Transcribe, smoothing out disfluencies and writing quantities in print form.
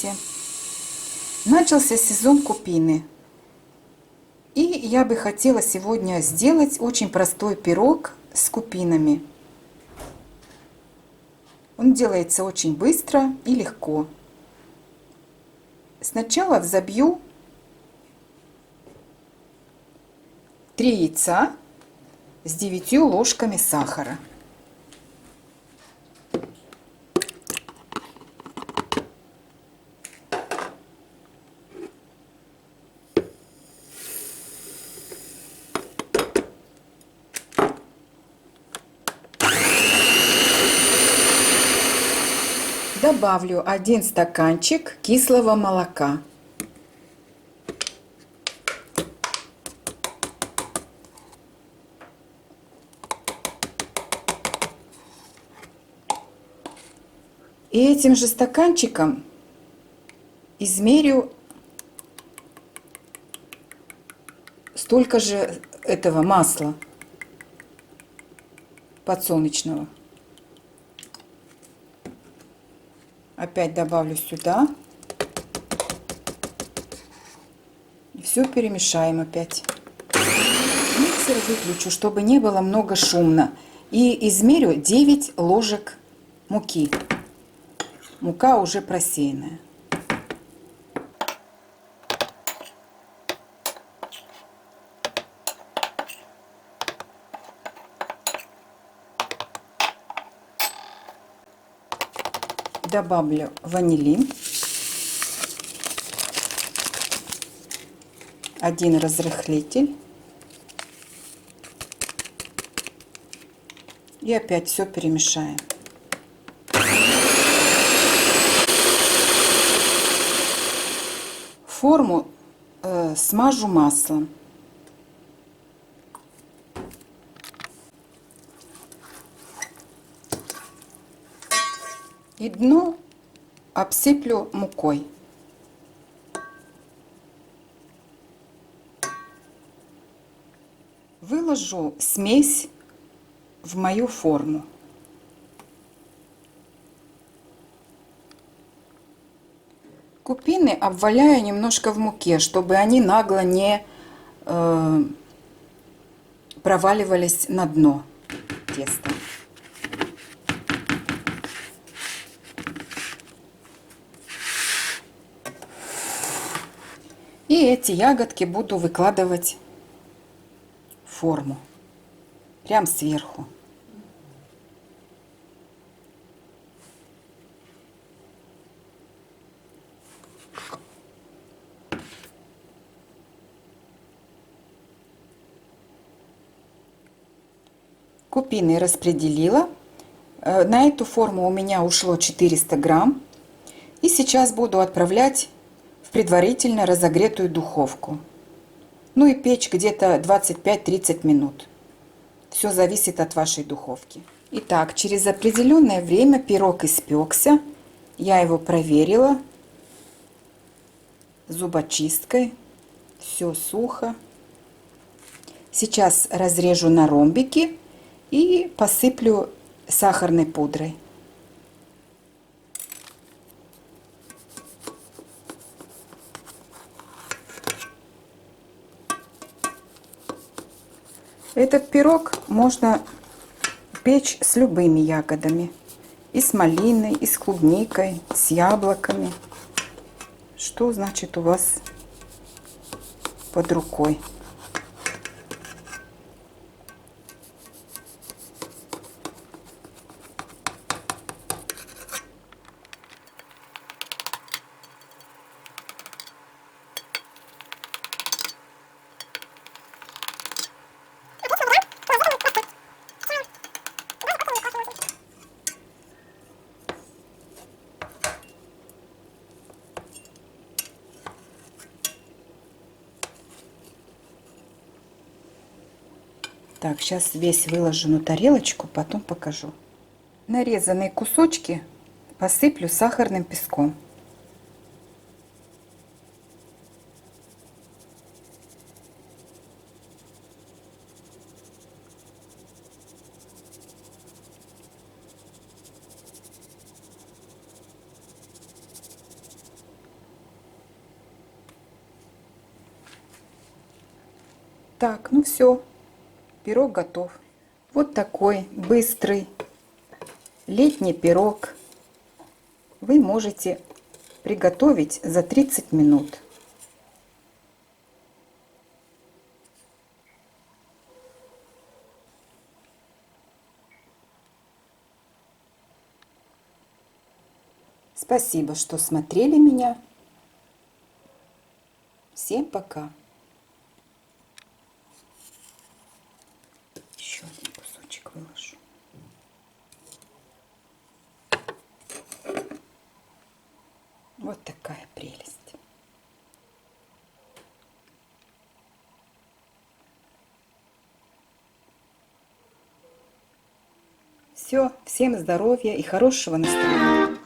Здравствуйте! Начался сезон купины. И я бы хотела сегодня сделать очень простой пирог с купинами. Он делается очень быстро и легко. Сначала взобью 3 яйца с 9 ложками сахара. Добавлю 1 стаканчик кислого молока. И этим же стаканчиком измерю столько же этого масла подсолнечного. Опять добавлю сюда. И все перемешаем опять. Миксер выключу, чтобы не было много шумно. И измерю 9 ложек муки. Мука уже просеянная. Добавлю ванилин, 1 разрыхлитель и опять все перемешаем. Форму смажу маслом. И дно обсыплю мукой. Выложу смесь в мою форму. Купины обваляю немножко в муке, чтобы они нагло не проваливались на дно теста. И эти ягодки буду выкладывать в форму, прям сверху. Купины распределила. На эту форму у меня ушло 400 грамм. И сейчас буду отправлять в предварительно разогретую духовку. Ну и печь где-то 25-30 минут. Все зависит от вашей духовки. Итак, через определенное время пирог испекся. Я его проверила зубочисткой. Все сухо. Сейчас разрежу на ромбики и посыплю сахарной пудрой. Этот пирог можно печь с любыми ягодами. И с малиной, и с клубникой, с яблоками. Что значит у вас под рукой? Так, сейчас весь выложу на тарелочку, потом покажу. Нарезанные кусочки посыплю сахарным песком. Так, ну все, пирог готов. Вот такой быстрый летний пирог вы можете приготовить за 30 минут. Спасибо, что смотрели меня. Всем пока. Еще один кусочек выложу. Вот такая прелесть. Все, всем здоровья и хорошего настроения.